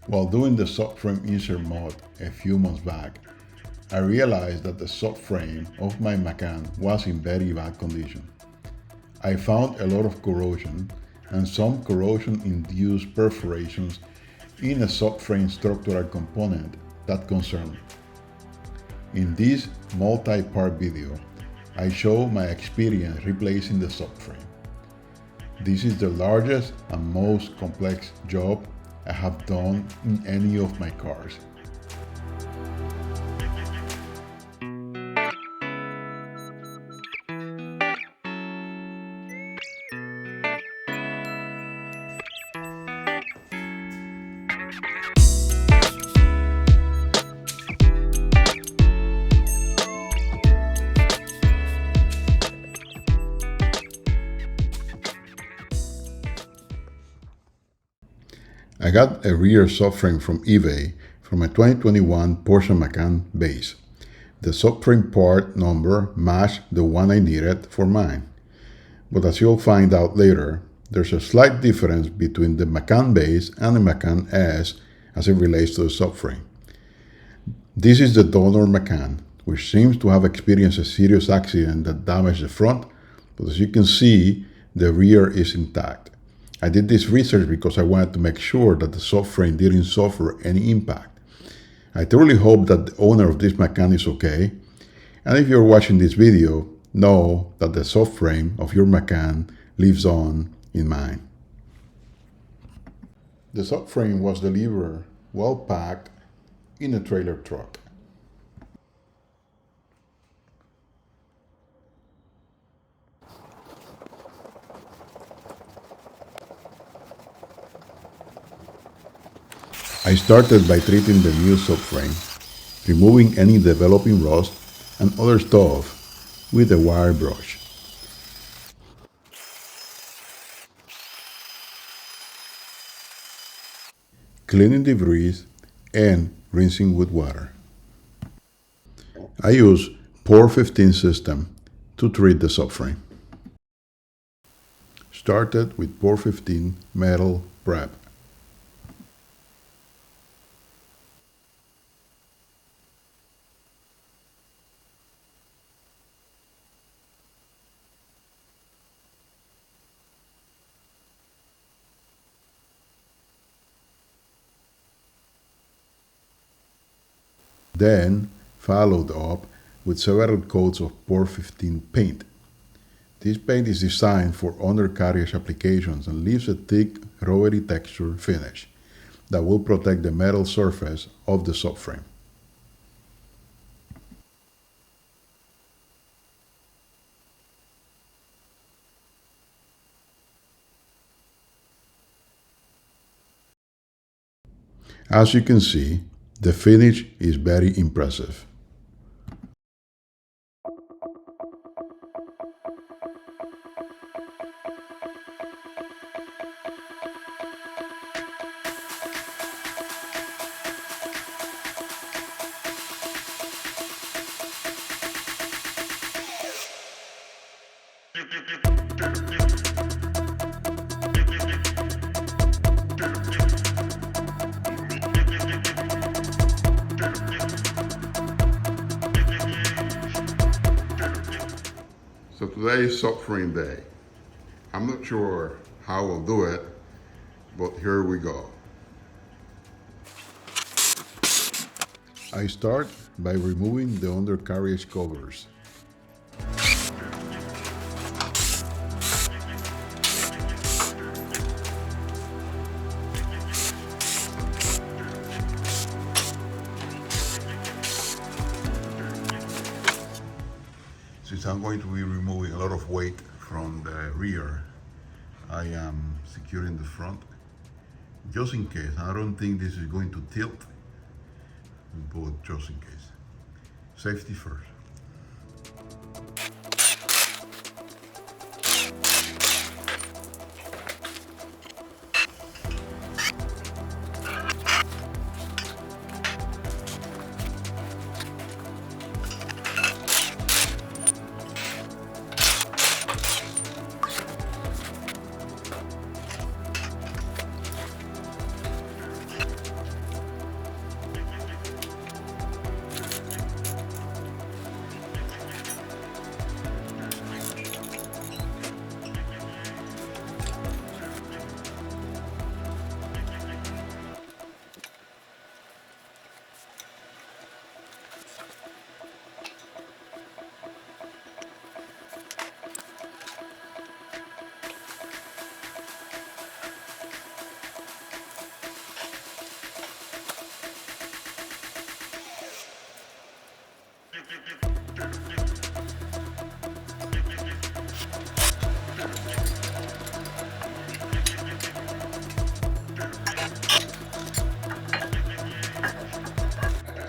While doing the subframe insert mod a few months back, I realized that the subframe of my Macan was in very bad condition. I found a lot of corrosion and some corrosion-induced perforations in a subframe structural component that concerned me. In this multi-part video, I show my experience replacing the subframe. This is the largest and most complex job I have done in any of my cars. I got a rear subframe from eBay from a 2021 Porsche Macan Base. The subframe part number matched the one I needed for mine. But as you'll find out later, there's a slight difference between the Macan Base and the Macan S as it relates to the subframe. This is the donor Macan, which seems to have experienced a serious accident that damaged the front, but as you can see, the rear is intact. I did this research because I wanted to make sure that the subframe didn't suffer any impact. I truly hope that the owner of this Macan is okay, and if you're watching this video, know that the subframe of your Macan lives on in mine. The subframe was delivered well packed in a trailer truck. I started by treating the new subframe, removing any developing rust and other stuff with a wire brush. Cleaning debris and rinsing with water. I use Porsche 15 system to treat the subframe. Started with Porsche 15 metal prep. Then followed up with several coats of Porsche 15 paint. This paint is designed for undercarriage applications and leaves a thick, rubbery texture finish that will protect the metal surface of the subframe. As you can see, the finish is very impressive. So today is subframe day. I'm not sure how we'll do it, but here we go. I start by removing the undercarriage covers. Since I'm going to be removing a lot of weight from the rear, I am securing the front just in case. I don't think this is going to tilt, but just in case. Safety first.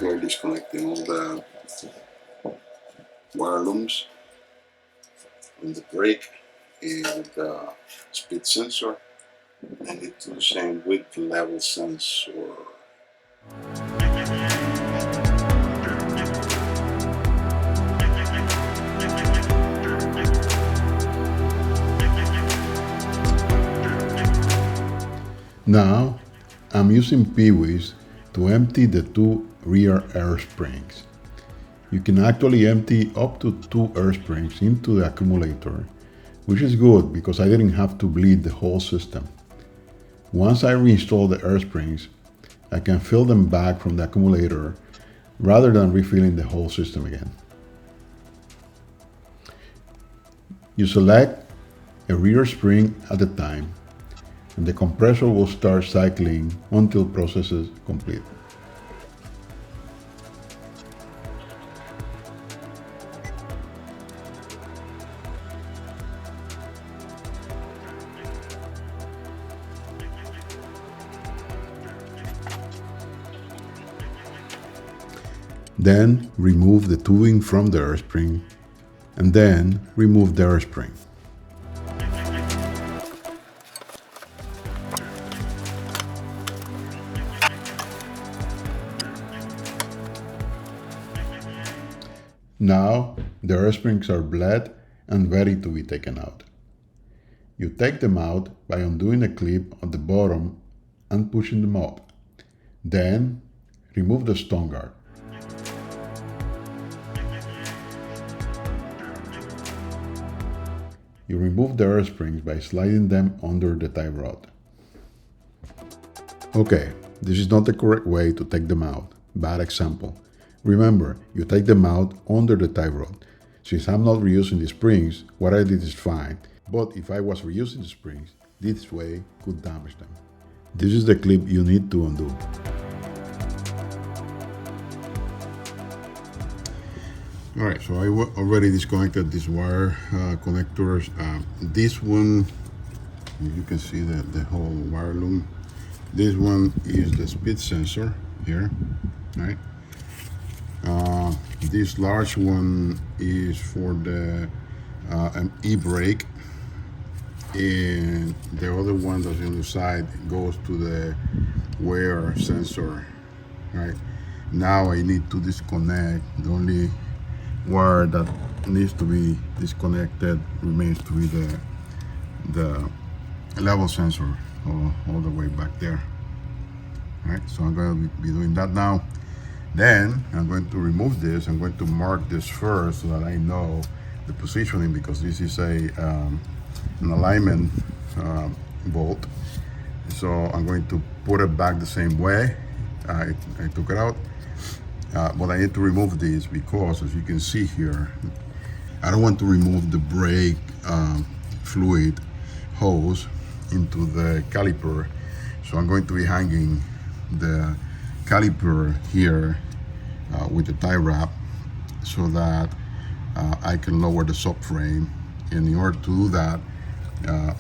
We're disconnecting all the wire looms on the brake and the speed sensor. I need to do the same with the level sensor. Now I'm using Peewees to empty the two rear air springs. You can actually empty up to 2 air springs into the accumulator, which is good because I didn't have to bleed the whole system. Once I reinstall the air springs, I can fill them back from the accumulator rather than refilling the whole system again. You select a rear spring at a time, and the compressor will start cycling until process is complete. Then remove the tubing from the air spring, and then remove the air spring. Now the air springs are bled and ready to be taken out. You take them out by undoing the clip at the bottom and pushing them up. Then remove the stone guard. You remove the air springs by sliding them under the tie rod. Okay, this is not the correct way to take them out. Bad example. Remember, you take them out under the tie rod. Since I'm not reusing the springs, what I did is fine. But if I was reusing the springs, this way could damage them. This is the clip you need to undo. Alright, so I already disconnected these wire connectors. This one, you can see the whole wire loom. This one is the speed sensor here, right? This large one is for the e-brake, and the other one that's on the side goes to the wear sensor, right? Now I need to disconnect. The only wire that needs to be disconnected remains to be the level sensor all the way back there. All right, so I'm going to be doing that now. Then I'm going to remove this. I'm going to mark this first so that I know the positioning, because this is an alignment bolt. So I'm going to put it back the same way I took it out. But I need to remove this because, as you can see here, I don't want to remove the brake fluid hose into the caliper. So I'm going to be hanging the caliper here with the tie wrap so that I can lower the subframe. And in order to do that,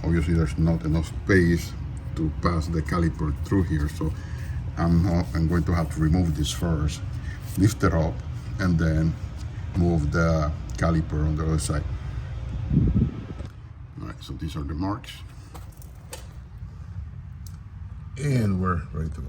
obviously there's not enough space to pass the caliper through here. So I'm going to have to remove this first, lift it up, and then move the caliper on the other side. All right, so these are the marks. And we're ready to go.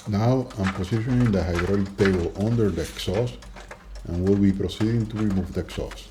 Now I'm positioning the hydraulic table under the exhaust and will be proceeding to remove the exhaust.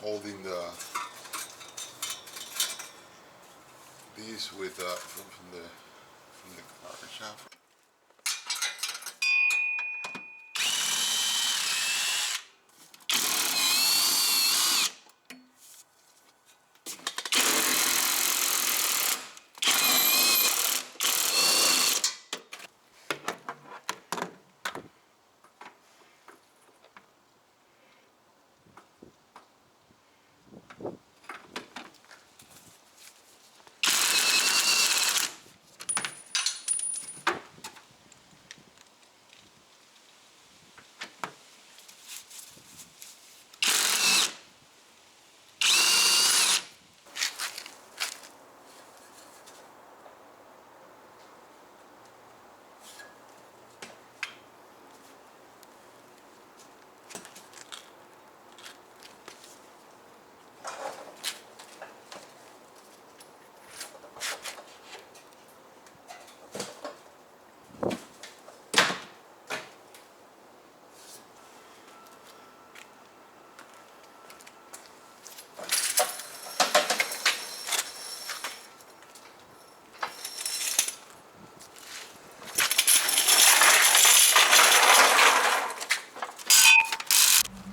Holding these with from the car shaft.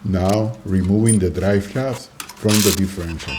Now removing the drive shafts from the differential.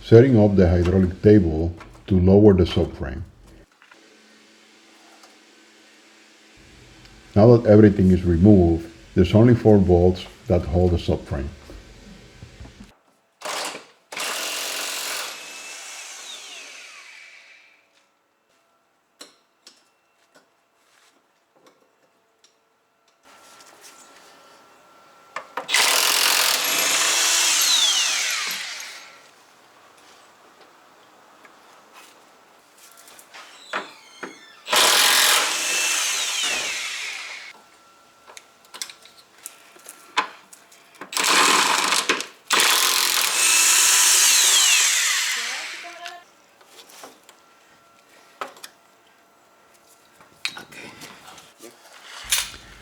Setting up the hydraulic table to lower the subframe. Now that everything is removed, there's only 4 bolts that hold the subframe.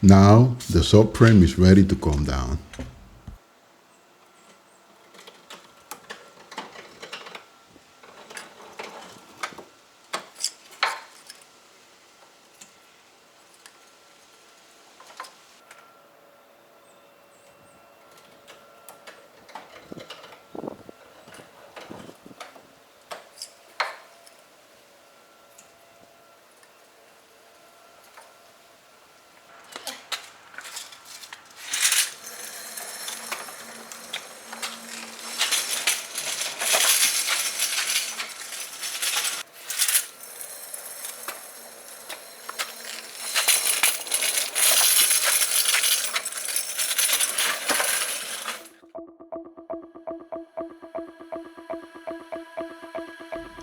Now the subframe is ready to come down.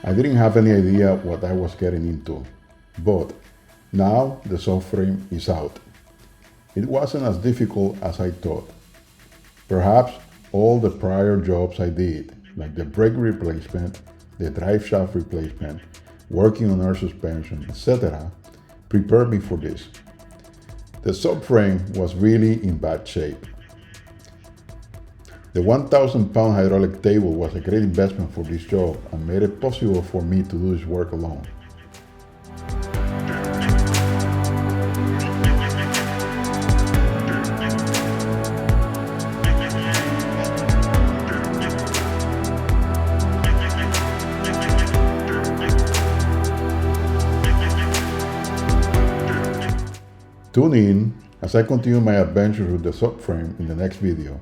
I didn't have any idea what I was getting into, but now the subframe is out. It wasn't as difficult as I thought. Perhaps all the prior jobs I did, like the brake replacement, the drive shaft replacement, working on air suspension, etc., prepared me for this. The subframe was really in bad shape. The 1,000-pound hydraulic table was a great investment for this job and made it possible for me to do this work alone. Tune in as I continue my adventure with the subframe in the next video,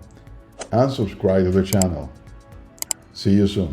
and subscribe to the channel. See you soon.